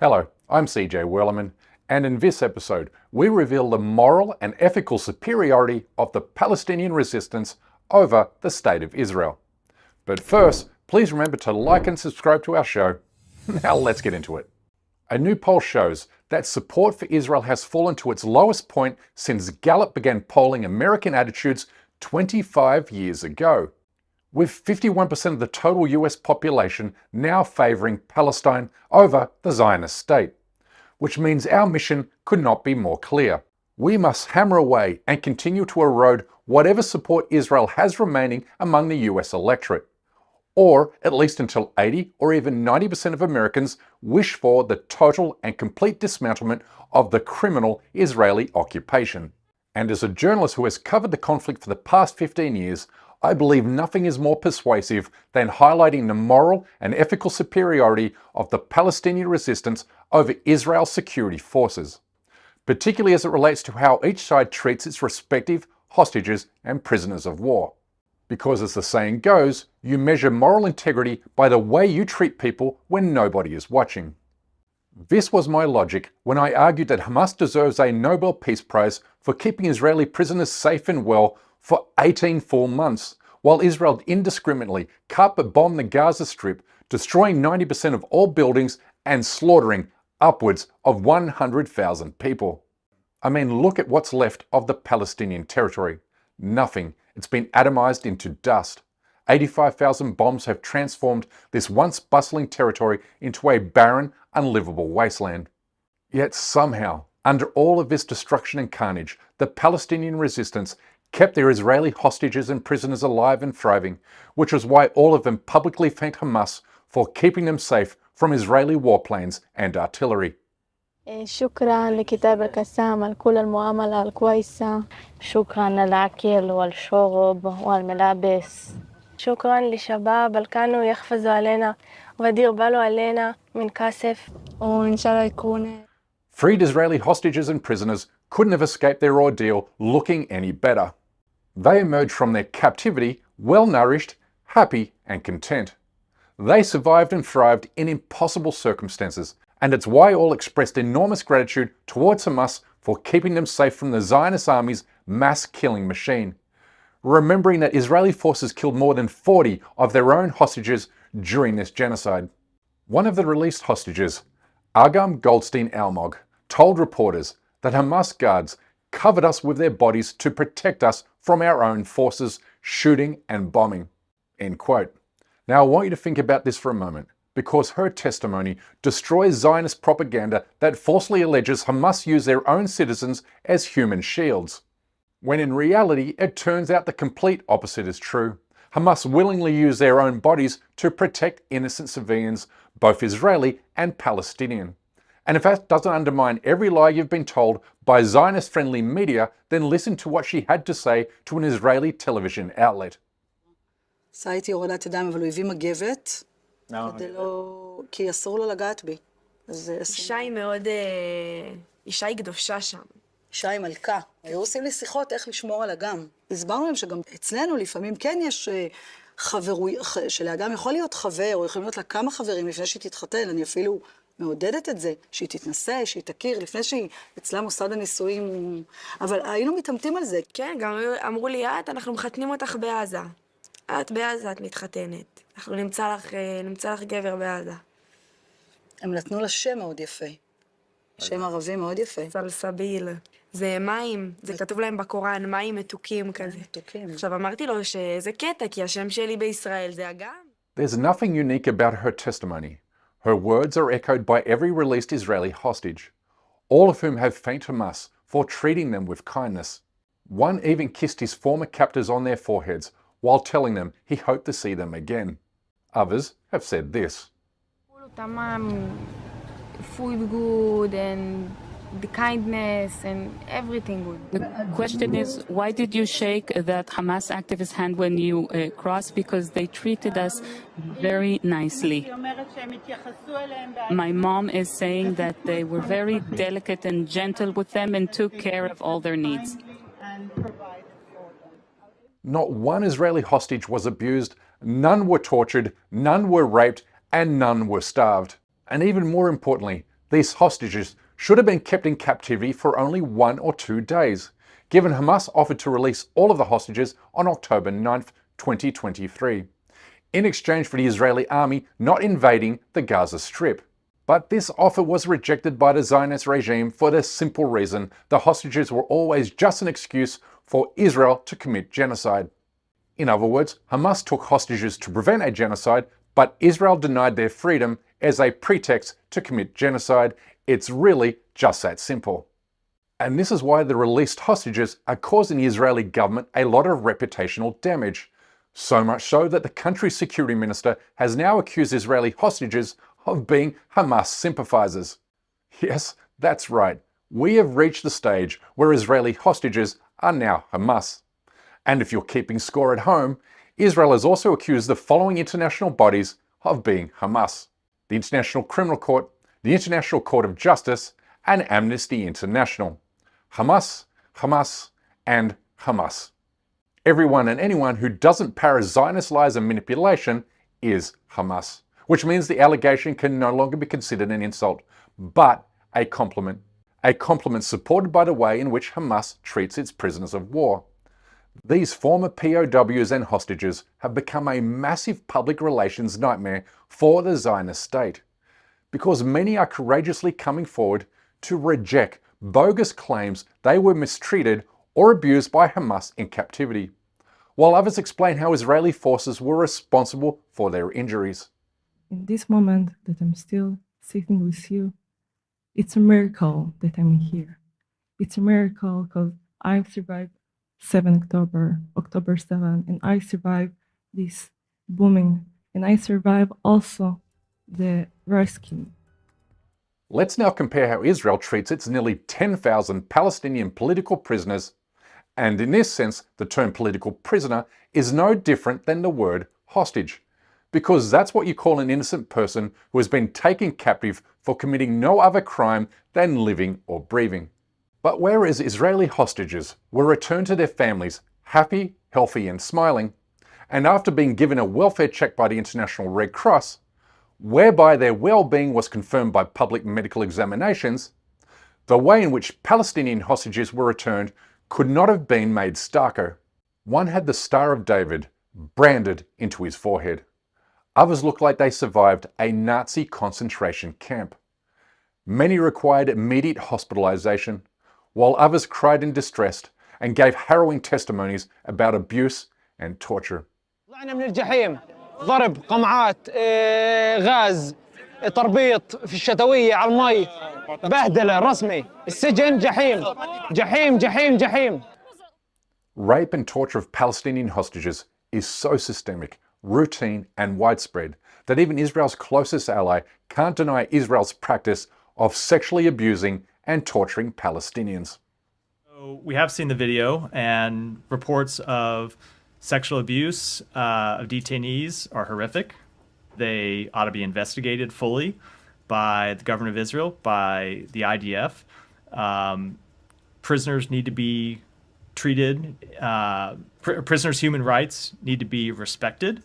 Hello, I'm CJ Werleman, and in this episode, we reveal the moral and ethical superiority of the Palestinian resistance over the State of Israel. But first, please remember to like and subscribe to our show. Now let's get into it. A new poll shows that support for Israel has fallen to its lowest point since Gallup began polling American attitudes 25 years ago, with 51% of the total US population now favouring Palestine over the Zionist state, which means our mission could not be more clear. We must hammer away and continue to erode whatever support Israel has remaining among the US electorate, or at least until 80 or even 90% of Americans wish for the total and complete dismantlement of the criminal Israeli occupation. And as a journalist who has covered the conflict for the past 15 years, I believe nothing is more persuasive than highlighting the moral and ethical superiority of the Palestinian resistance over Israel's security forces, particularly as it relates to how each side treats its respective hostages and prisoners of war. Because as the saying goes, you measure moral integrity by the way you treat people when nobody is watching. This was my logic when I argued that Hamas deserves a Nobel Peace Prize for keeping Israeli prisoners safe and well for 18 full months, while Israel indiscriminately carpet bombed the Gaza Strip, destroying 90% of all buildings and slaughtering upwards of 100,000 people. I mean, look at what's left of the Palestinian territory. Nothing. It's been atomized into dust. 85,000 bombs have transformed this once bustling territory into a barren, unlivable wasteland. Yet somehow, under all of this destruction and carnage, the Palestinian resistance kept their Israeli hostages and prisoners alive and thriving, which was why all of them publicly thanked Hamas for keeping them safe from Israeli warplanes and artillery. شكرا لكتاب القسام على كل المعاملة الكويسة. شكرا على الأكل والشرب والملابس. شكرا للشباب اللي كانوا يحفظوا علينا ودير بالو علينا من كاسف وإن شاء الله يكون. Freed Israeli hostages and prisoners couldn't have escaped their ordeal looking any better. They emerged from their captivity well-nourished, happy and content. They survived and thrived in impossible circumstances, and it's why all expressed enormous gratitude towards Hamas for keeping them safe from the Zionist army's mass-killing machine, remembering that Israeli forces killed more than 40 of their own hostages during this genocide. One of the released hostages, Agam Goldstein Almog, told reporters that Hamas guards covered us with their bodies to protect us from our own forces shooting and bombing. End quote. Now I want you to think about this for a moment, because her testimony destroys Zionist propaganda that falsely alleges Hamas used their own citizens as human shields, when in reality it turns out the complete opposite is true. Hamas willingly used their own bodies to protect innocent civilians, both Israeli and Palestinian. And if that doesn't undermine every lie you've been told by Zionist-friendly media, then listen to what she had to say to an Israeli television outlet. עשה איתי הורדת ידיים, אבל הוא הביא מגבת, כי אסור לו לגעת בי. אישה היא מאוד, אישה היא קדושה שם. אישה היא מלכה. היו עושים לי שיחות איך לשמור על אגם. הסברנו להם שגם אצלנו לפעמים כן יש שלאגם יכול להיות חבר, או יכולים להיות לה כמה חברים לפני שהיא תתחתן. אני אפילו מעודדת את זה, שהיא תתנסה, שהיא תכיר, לפני שהיא אצלה מוסד הנישואים. אבל היינו מתאמתים על זה. כן, גם אמרו לי, אנחנו מחתנים אותך בעזה. את בעזה, את מתחתנת. אנחנו נמצא לך גבר בעזה. הם נתנו לה שם מאוד יפה. שם ערבי מאוד יפה. סלסביל. זה מים, זה כתוב להם בקוראן, מים מתוקים כזה. מתוקים. עכשיו אמרתי לו שזה קטע, כי השם שלי בישראל זה אגם. There's nothing unique about her testimony. Her words are echoed by every released Israeli hostage, all of whom have thanked Hamas for treating them with kindness. One even kissed his former captors on their foreheads while telling them he hoped to see them again. Others have said this. Food good and the kindness and everything good. The question is, why did you shake that Hamas activist hand when you crossed? Because they treated us very nicely. My mom is saying that they were very delicate and gentle with them and took care of all their needs. Not one Israeli hostage was abused, none were tortured, none were raped, and none were starved. And even more importantly, These hostages should have been kept in captivity for only 1 or 2 days, given Hamas offered to release all of the hostages on October 9th, 2023, in exchange for the Israeli army not invading the Gaza Strip. But this offer was rejected by the Zionist regime for the simple reason the hostages were always just an excuse for Israel to commit genocide. In other words, Hamas took hostages to prevent a genocide, but Israel denied their freedom as a pretext to commit genocide. It's really just that simple. And this is why the released hostages are causing the Israeli government a lot of reputational damage. So much so that the country's security minister has now accused Israeli hostages of being Hamas sympathizers. Yes, that's right. We have reached the stage where Israeli hostages are now Hamas. And if you're keeping score at home, Israel has also accused the following international bodies of being Hamas: the International Criminal Court, the International Court of Justice, and Amnesty International. Hamas, Hamas, and Hamas. Everyone and anyone who doesn't parrot Zionist lies and manipulation is Hamas, which means the allegation can no longer be considered an insult, but a compliment. A compliment supported by the way in which Hamas treats its prisoners of war. These former POWs and hostages have become a massive public relations nightmare for the Zionist state, because many are courageously coming forward to reject bogus claims they were mistreated or abused by Hamas in captivity, while others explain how Israeli forces were responsible for their injuries. In this moment that I'm still sitting with you, it's a miracle that I'm here. It's a miracle because I've survived 7 October 7, and I survived this bombing, and I survived also the rescue. Let's now compare how Israel treats its nearly 10,000 Palestinian political prisoners, and in this sense, the term political prisoner is no different than the word hostage, because that's what you call an innocent person who has been taken captive for committing no other crime than living or breathing. But whereas Israeli hostages were returned to their families happy, healthy, and smiling, and after being given a welfare check by the International Red Cross, whereby their well-being was confirmed by public medical examinations, the way in which Palestinian hostages were returned could not have been made starker. One had the Star of David branded into his forehead. Others looked like they survived a Nazi concentration camp. Many required immediate hospitalization, while others cried in distress and gave harrowing testimonies about abuse and torture. طلعنا من الجحيم، ضرب قمعات، غاز، تربيط في الشتوية على المي، بهدلة رسمي، السجن جحيم، جحيم جحيم جحيم. Rape and torture of Palestinian hostages is so systemic, routine, and widespread that even Israel's closest ally can't deny Israel's practice of sexually abusing and torturing Palestinians. So we have seen the video, and reports of sexual abuse of detainees are horrific. They ought to be investigated fully by the government of Israel, by the IDF. Prisoners need to be treated, prisoners' human rights need to be respected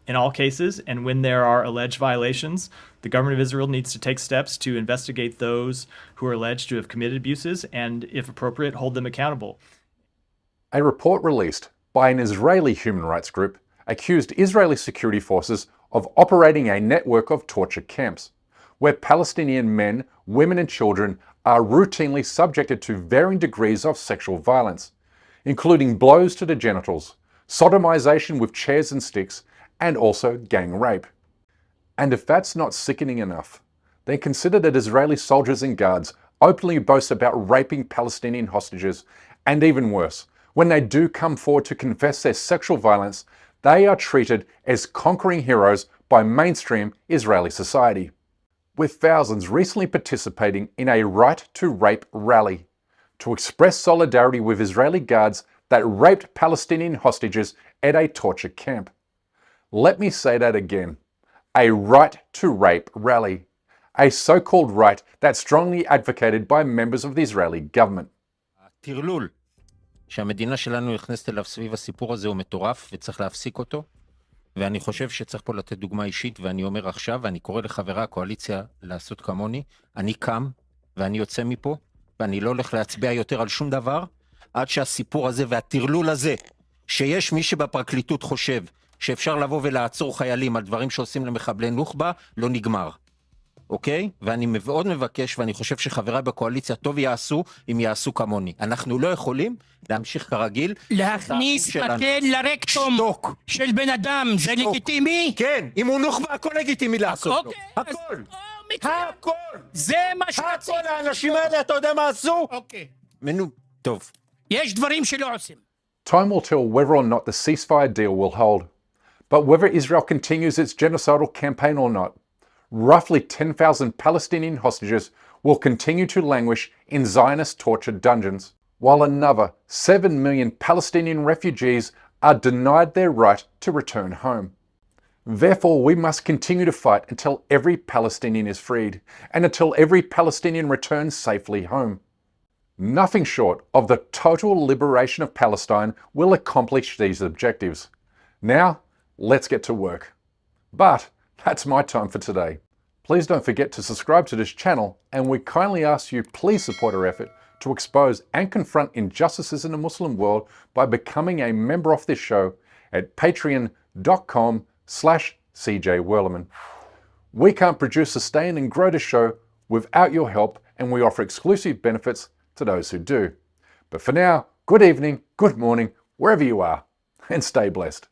in all cases, and when there are alleged violations, the government of Israel needs to take steps to investigate those who are alleged to have committed abuses and, if appropriate, hold them accountable. A report released by an Israeli human rights group accused Israeli security forces of operating a network of torture camps, where Palestinian men, women and children are routinely subjected to varying degrees of sexual violence, including blows to the genitals, sodomization with chairs and sticks, and also gang rape. And if that's not sickening enough, then consider that Israeli soldiers and guards openly boast about raping Palestinian hostages, and even worse, when they do come forward to confess their sexual violence, they are treated as conquering heroes by mainstream Israeli society, with thousands recently participating in a Right to Rape rally to express solidarity with Israeli guards that raped Palestinian hostages at a torture camp. Let me say that again. A Right to Rape rally. A so-called right that's strongly advocated by members of the Israeli government. שהמדינה שלנו נכנסת אליו סביב הסיפור הזה הוא מטורף וצריך להפסיק אותו, ואני חושב שצריך פה לתת דוגמה אישית, ואני אומר עכשיו, ואני קורא לחברי הקואליציה לעשות כמוני, אני קם ואני יוצא מפה, ואני לא הולך להצביע יותר על שום דבר, עד שהסיפור הזה והטרלול הזה, שיש מי שבפרקליטות חושב שאפשר לבוא ולעצור חיילים על דברים שעושים למחבלי נוח'בה, לא נגמר. אוקיי? ואני מאוד מבקש, ואני חושב שחבריי בקואליציה טוב יעשו, אם יעשו כמוני. אנחנו לא יכולים להמשיך כרגיל. להכניס מקל לרקטום של בן אדם, זה לגיטימי? כן, אם הוא נוח'בה, הכל לגיטימי לעשות לו. הכל. הכל. זה מה שרציתי. הכל, האנשים האלה, אתה יודע מה עשו? אוקיי. טוב. יש דברים שלא עושים. Time will tell whether or not the ceasefire deal will hold, but whether Israel continues its genocidal campaign or not, roughly 10,000 Palestinian hostages will continue to languish in Zionist tortured dungeons, while another 7 million Palestinian refugees are denied their right to return home. Therefore, we must continue to fight until every Palestinian is freed and until every Palestinian returns safely home. Nothing short of the total liberation of Palestine will accomplish these objectives. Now, let's get to work. But that's my time for today. Please don't forget to subscribe to this channel, and we kindly ask you please support our effort to expose and confront injustices in the Muslim world by becoming a member of this show at patreon.com/CJ Werleman. We can't produce, sustain and grow this show without your help, and we offer exclusive benefits to those who do. But for now, good evening, good morning, wherever you are, and stay blessed.